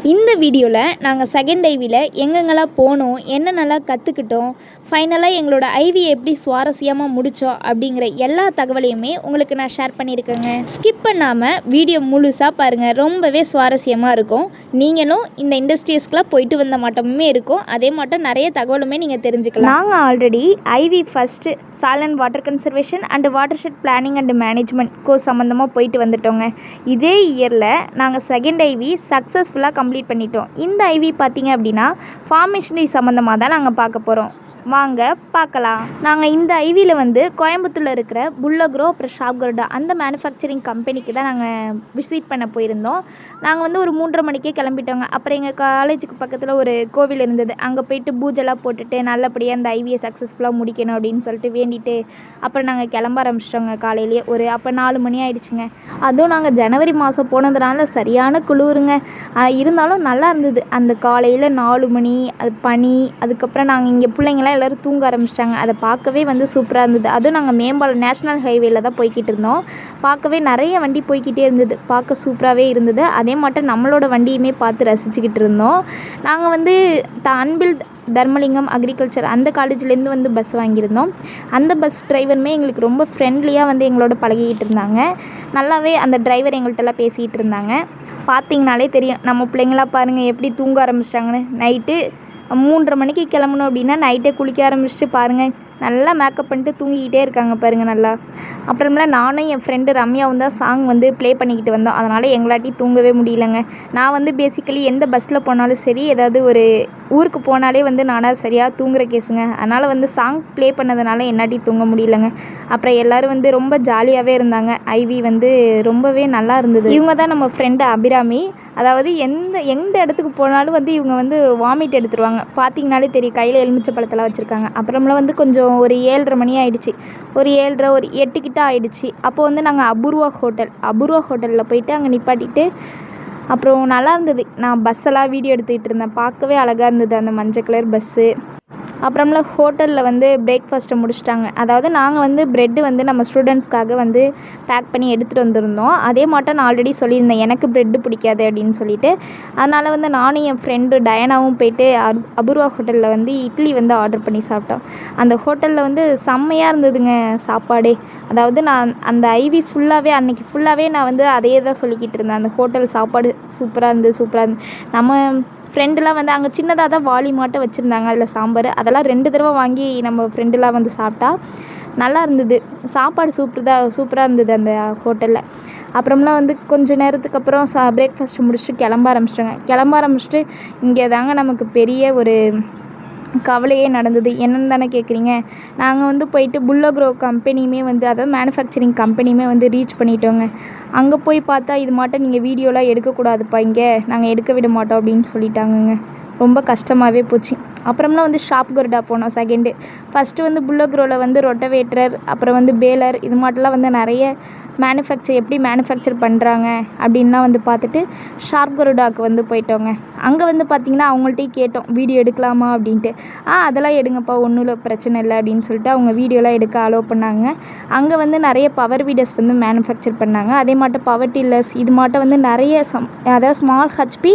இந்த வீடியோவில் நாங்கள் செகண்ட் ஐவியில் எங்கெங்கெல்லாம் போனோம், என்னென்னலாம் கற்றுக்கிட்டோம், ஃபைனலாக எங்களோட ஐவி எப்படி சுவாரஸ்யமாக முடித்தோம் அப்படிங்கிற எல்லா தகவலையுமே உங்களுக்கு நான் ஷேர் பண்ணியிருக்கேங்க. ஸ்கிப் பண்ணாமல் வீடியோ முழுசாக பாருங்கள், ரொம்பவே சுவாரஸ்யமாக இருக்கும். நீங்களும் இந்த இண்டஸ்ட்ரீஸ்க்கெலாம் போயிட்டு வந்த மாட்டோமே இருக்கும், அதே மாட்டம் நிறைய தகவலுமே நீங்கள் தெரிஞ்சுக்கலாம். நாங்கள் ஆல்ரெடி ஐவி first soil and water conservation and watershed planning and management course சம்மந்தமாக போயிட்டு வந்துட்டோங்க. இதே இயரில் நாங்கள் செகண்ட் ஐவி சக்ஸஸ்ஃபுல்லாக கம்ப்ளீட் பண்ணிட்டோம். இந்த ஐவி பார்த்திங்க அப்படின்னா ஃபார்மேஷனரி சம்மந்தமாக தான் நாங்கள் பார்க்க போகிறோம். வாங்க பார்க்கலாம். நாங்கள் இந்த ஐவியில் வந்து கோயம்புத்தூரில் இருக்கிற புல்லக்ரோ அப்புறம் ஷாப்கர்டா அந்த மேனுஃபேக்சரிங் கம்பெனிக்கு தான் நாங்கள் விசிட் பண்ண போயிருந்தோம். நாங்கள் வந்து ஒரு 3:30 மணிக்கே கிளம்பிட்டோங்க. அப்புறம் எங்கள் காலேஜுக்கு பக்கத்தில் ஒரு கோவில் இருந்தது, அங்கே போயிட்டு பூஜைலாம் போட்டுட்டு நல்லபடியாக அந்த ஐவியை சக்ஸஸ்ஃபுல்லாக முடிக்கணும் அப்படின்னு சொல்லிட்டு வேண்டிட்டு அப்புறம் நாங்கள் கிளம்ப ஆரம்பிச்சிட்டோங்க. காலையிலேயே அப்போ 4 மணி ஆகிடுச்சிங்க. அதுவும் நாங்கள் ஜனவரி மாதம் போனதுனால சரியான குளிருங்க. இருந்தாலும் நல்லா இருந்தது. அந்த காலையில் 4 மணி அது பனி, அதுக்கப்புறம் நாங்கள் இங்கே பிள்ளைங்களாம் எல்லோரும் தூங்க ஆரம்பிச்சிட்டாங்க. அதை பார்க்கவே வந்து சூப்பராக இருந்தது. அதுவும் நாங்கள் மேம்பாலம் நேஷ்னல் ஹைவேல தான் போய்கிட்டு இருந்தோம். பார்க்கவே நிறைய வண்டி போய்கிட்டே இருந்தது, பார்க்க சூப்பராகவே இருந்தது. அதே மாட்டம் நம்மளோட வண்டியுமே பார்த்து ரசிச்சுக்கிட்டு இருந்தோம். நாங்கள் வந்து அன்பில் தர்மலிங்கம் அக்ரிகல்ச்சர் அந்த காலேஜ்லேருந்து வந்து பஸ் வாங்கியிருந்தோம். அந்த பஸ் டிரைவருமே எங்களுக்கு ரொம்ப ஃப்ரெண்ட்லியாக வந்து எங்களோட பழகிக்கிட்டு இருந்தாங்க. நல்லாவே அந்த டிரைவர் எங்கள்கிட்டலாம் பேசிக்கிட்டு இருந்தாங்க. பார்த்திங்கனாலே தெரியும் நம்ம பிள்ளைங்களாம் பாருங்கள் எப்படி தூங்க ஆரம்பிச்சிட்டாங்கன்னு. நைட்டு 3:30 மணிக்கு கிளம்பணும் அப்படின்னா நைட்டே குளிக்க ஆரம்பிச்சிட்டு பாருங்கள், நல்லா மேக்கப் பண்ணிட்டு தூங்கிக்கிட்டே இருக்காங்க பாருங்கள் நல்லா. அப்புறமேல நானும் என் ஃப்ரெண்டு ரம்யாவும் தான் சாங் வந்து ப்ளே பண்ணிக்கிட்டு வந்தோம். அதனால் எங்களாட்டி தூங்கவே முடியலங்க. நான் வந்து பேசிக்கலி எந்த பஸ்ஸில் போனாலும் சரி, ஏதாவது ஒரு ஊருக்கு போனாலே வந்து நானாக சரியாக தூங்குற கேஸுங்க. அதனால் வந்து சாங் ப்ளே பண்ணதுனால என்னாட்டி தூங்க முடியலங்க. அப்புறம் எல்லோரும் வந்து ரொம்ப ஜாலியாகவே இருந்தாங்க. ஐவி வந்து ரொம்பவே நல்லா இருந்தது. இவங்க தான் நம்ம ஃப்ரெண்டு அபிராமி. அதாவது எந்த இடத்துக்கு போனாலும் வந்து இவங்க வந்து வாமிட் எடுத்துருவாங்க. பார்த்திங்கனாலே தெரியும், கையில் எலுமிச்சை பழத்தெல்லாம் வச்சுருக்காங்க. அப்புறமேல வந்து கொஞ்சம் ஒரு 7:30 மணி ஆகிடுச்சு, ஒரு 7:30 ஒரு 8 கிட்ட ஆகிடுச்சு. அப்போ வந்து நாங்கள் அபூர்வா ஹோட்டலில் போயிட்டு அங்கே நிப்பாட்டிட்டு அப்புறம் நல்லா இருந்தது. நான் பஸ்ஸெல்லாம் வீடியோ எடுத்துக்கிட்டு இருந்தேன். பார்க்கவே அழகாக இருந்தது அந்த மஞ்சள் கலர் பஸ்ஸு. அப்புறமேல ஹோட்டலில் வந்து பிரேக்ஃபாஸ்ட்டை முடிச்சிட்டாங்க. அதாவது நாங்கள் வந்து ப்ரெட்டு வந்து நம்ம ஸ்டூடெண்ட்ஸ்க்காக வந்து பேக் பண்ணி எடுத்துகிட்டு வந்திருந்தோம். அதே மாட்டம் நான் ஆல்ரெடி சொல்லியிருந்தேன் எனக்கு ப்ரெட்டு பிடிக்காது அப்படின்னு சொல்லிட்டு. அதனால் வந்து நானும் என் ஃப்ரெண்டு டயனாவும் போயிட்டு அபூர்வா ஹோட்டலில் வந்து இட்லி வந்து ஆர்டர் பண்ணி சாப்பிட்டோம். அந்த ஹோட்டலில் வந்து செம்மையாக இருந்ததுங்க சாப்பாடே. அதாவது நான் அந்த ஐவி ஃபுல்லாகவே அன்றைக்கி ஃபுல்லாகவே நான் வந்து அதையே தான் சொல்லிக்கிட்டு இருந்தேன். அந்த ஹோட்டல் சாப்பாடு சூப்பராக இருந்தது. நம்ம ஃப்ரெண்டுலாம் வந்து அங்கே சின்னதாக தான் வாளி மாட்டம் வச்சுருந்தாங்க, அதில் சாம்பார். அதெல்லாம் 2 தடவை வாங்கி நம்ம ஃப்ரெண்டுலாம் வந்து சாப்பிட்டா நல்லா இருந்தது. சாப்பாடு சூப்பராக இருந்தது அந்த ஹோட்டலில். அப்புறம்லாம் வந்து கொஞ்சம் நேரத்துக்கு அப்புறம் பிரேக்ஃபாஸ்ட்டு முடிச்சுட்டு கிளம்ப ஆரம்பிச்சிட்டு இங்கே தாங்க நமக்கு பெரிய ஒரு கவலையே நடந்தது. என்னென்னு தானே கேட்குறீங்க. நாங்கள் வந்து போயிட்டு புல்லக்ரோ கம்பெனியுமே வந்து, அதாவது மேனுஃபேக்சரிங் கம்பெனியுமே வந்து ரீச் பண்ணிட்டோங்க. அங்கே போய் பார்த்தா இது மாட்டம் நீங்கள் வீடியோலாம் எடுக்கக்கூடாதுப்பா, இங்கே நாங்கள் எடுக்க விட மாட்டோம் அப்படின்னு சொல்லிட்டாங்கங்க. ரொம்ப கஷ்டமாகவே போச்சு. அப்புறம்லாம் வந்து ஷாப்கர்டா போனோம் செகண்டு. ஃபஸ்ட்டு வந்து புல்லக்ரோவில் வந்து ரொட்டவேட்டர், அப்புறம் வந்து பேலர், இது மாட்டெல்லாம் வந்து நிறைய எப்படி மேனுஃபேக்சர் பண்ணுறாங்க அப்படின்லாம் வந்து பார்த்துட்டு ஷாப்கர்டாவுக்கு வந்து போயிட்டோங்க. அங்கே வந்து பார்த்திங்கன்னா அவங்கள்ட்டையும் கேட்டோம் வீடியோ எடுக்கலாமா அப்படின்ட்டு. அதெல்லாம் எடுங்கப்பா, ஒன்றும் பிரச்சனை இல்லை அப்படின்னு சொல்லிட்டு அவங்க வீடியோலாம் எடுக்க அலோவ் பண்ணாங்க. அங்கே வந்து நிறைய பவர் வீடர்ஸ் வந்து மேனுஃபேக்சர் பண்ணாங்க. அதே மாட்டம் பவர் டில்லர்ஸ், இது மாட்டம் வந்து நிறைய அதாவது ஸ்மால் ஹெச்பி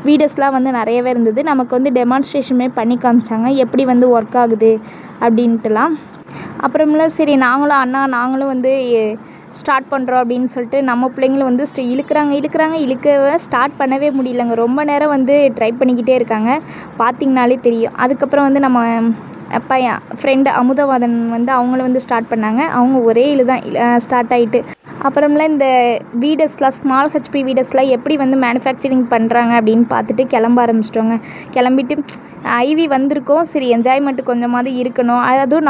வீடர்ஸ்லாம் வந்து நிறையவே இருந்தது. நமக்கு வந்து டெமான்ஸ்ட்ரேஷனுமே பண்ணி காமிச்சாங்க எப்படி வந்து ஒர்க் ஆகுது அப்படின்ட்டுலாம். அப்புறமேலாம் சரி நாங்களும் வந்து ஸ்டார்ட் பண்ணுறோம் அப்படின்னு சொல்லிட்டு நம்ம பிள்ளைங்களும் வந்து இழுக்கவே ஸ்டார்ட் பண்ணவே முடியலங்க. ரொம்ப நேரம் வந்து ட்ரை பண்ணிக்கிட்டே இருக்காங்க, பார்த்திங்கனாலே தெரியும். அதுக்கப்புறம் வந்து நம்ம பையன் ஃப்ரெண்டு அமுதவாதன் வந்து அவங்களும் வந்து ஸ்டார்ட் பண்ணாங்க. அவங்க ஒரே தான் ஸ்டார்ட் ஆகிட்டு. அப்புறமேல இந்த வீடர்ஸ்லாம் ஸ்மால் ஹெச்பி வீடர்ஸ்லாம் எப்படி வந்து மேனுஃபேக்சரிங் பண்ணுறாங்க அப்படின்னு பார்த்துட்டு கிளம்ப ஆரம்பிச்சிட்டோங்க. கிளம்பிட்டு ஐவி வந்திருக்கோம், சரி என்ஜாய்மெண்ட்டு கொஞ்சமாவது இருக்கணும். அதுவும்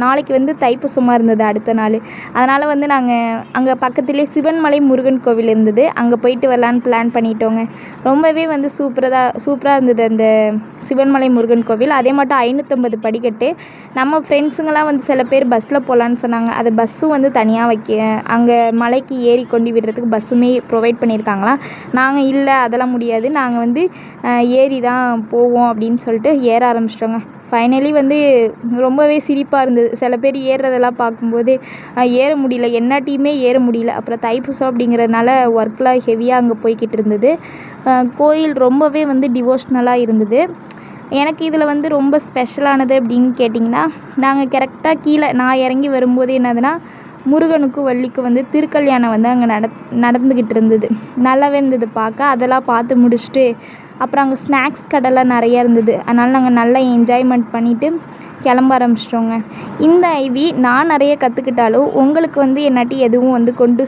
நாளைக்கு வந்து தைப்பூசமாக இருந்தது அடுத்த நாள். அதனால் வந்து நாங்கள் அங்கே பக்கத்துலேயே சிவன்மலை முருகன் கோவில் இருந்தது, அங்கே போயிட்டு வரலான்னு பிளான் பண்ணிட்டோங்க. ரொம்பவே வந்து சூப்பராக இருந்தது அந்த சிவன்மலை முருகன் கோவில். அதே மாட்டம் 550 படிக்கட்டு. நம்ம ஃப்ரெண்ட்ஸுங்கெல்லாம் வந்து சில பேர் பஸ்ஸில் போகலான்னு சொன்னாங்க. அது பஸ்ஸும் வந்து தனியாக அங்கே மலைக்கு ஏறி கொண்டு விடுறதுக்கு பஸ்ஸுமே ப்ரொவைட் பண்ணியிருக்காங்களாம். நாங்கள் இல்லை அதெல்லாம் முடியாது, நாங்கள் வந்து ஏறி தான் போவோம் அப்படின்னு சொல்லிட்டு ஏற ஆரம்பிச்சிட்டோங்க. ஃபைனலி வந்து ரொம்பவே சிரிப்பாக இருந்தது. சில பேர் ஏறுறதெல்லாம் பார்க்கும்போது ஏற முடியல, என்னாட்டியுமே ஏற முடியல. அப்புறம் தைப்பூசம் அப்படிங்கிறதுனால ஒர்க்லாம் ஹெவியாக அங்கே போய்கிட்டு இருந்தது. கோயில் ரொம்பவே வந்து டிவோஷ்னலாக இருந்தது. எனக்கு இதில் வந்து ரொம்ப ஸ்பெஷலானது அப்படின்னு கேட்டிங்கன்னா, நாங்கள் கரெக்டாக கீழே நான் இறங்கி வரும்போது என்னதுன்னா, முருகனுக்கும் வள்ளிக்கும் வந்து திருக்கல்யாணம் வந்து அங்கே நடந்துக்கிட்டு இருந்தது. நல்லாவே இருந்தது பார்க்க. அதெல்லாம் பார்த்து முடிச்சுட்டு அப்புறம் அங்கே ஸ்நாக்ஸ் கடைலாம் நிறையா இருந்தது. அதனால் நாங்கள் நல்லா என்ஜாய்மெண்ட் பண்ணிவிட்டு கிளம்ப ஆரம்பிச்சிட்டோங்க. இந்த ஐவி நான் நிறைய கற்றுக்கிட்டாலும் உங்களுக்கு வந்து என்னாட்டி எதுவும் வந்து கொண்டு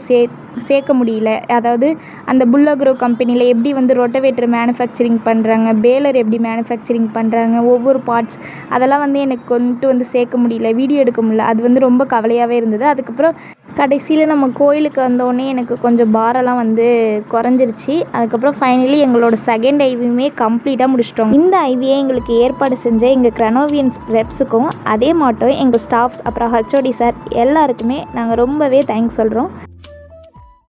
சேர்க்க முடியல. அதாவது அந்த புல்லக்ரோ கம்பெனியில் எப்படி வந்து ரொட்டவேட்டர் மேனுஃபேக்சரிங் பண்ணுறாங்க, பேலர் எப்படி மேனுஃபேக்சரிங் பண்ணுறாங்க, ஒவ்வொரு பார்ட்ஸ் அதெல்லாம் வந்து எனக்கு கொண்டு வந்து சேர்க்க முடியல, வீடியோ எடுக்க முடியல. அது வந்து ரொம்ப கவலையாகவே இருந்தது. அதுக்கப்புறம் கடைசியில் நம்ம கோயிலுக்கு வந்தோடனே எனக்கு கொஞ்சம் பாரெல்லாம் வந்து குறைஞ்சிருச்சு. அதுக்கப்புறம் ஃபைனலி எங்களோட செகண்ட் ஐவியுமே கம்ப்ளீட்டாக முடிச்சிட்டோம். இந்த ஐவியை எங்களுக்கு ஏற்பாடு செஞ்ச எங்கள் க்ரனோவியன்ஸ் ரெப்ஸுக்கும் அதே மாட்டோம் எங்கள் ஸ்டாஃப்ஸ் அப்புறம் ஹச்ஓடி சார் எல்லாருக்குமே நாங்கள் ரொம்பவே தேங்க்ஸ் சொல்கிறோம்.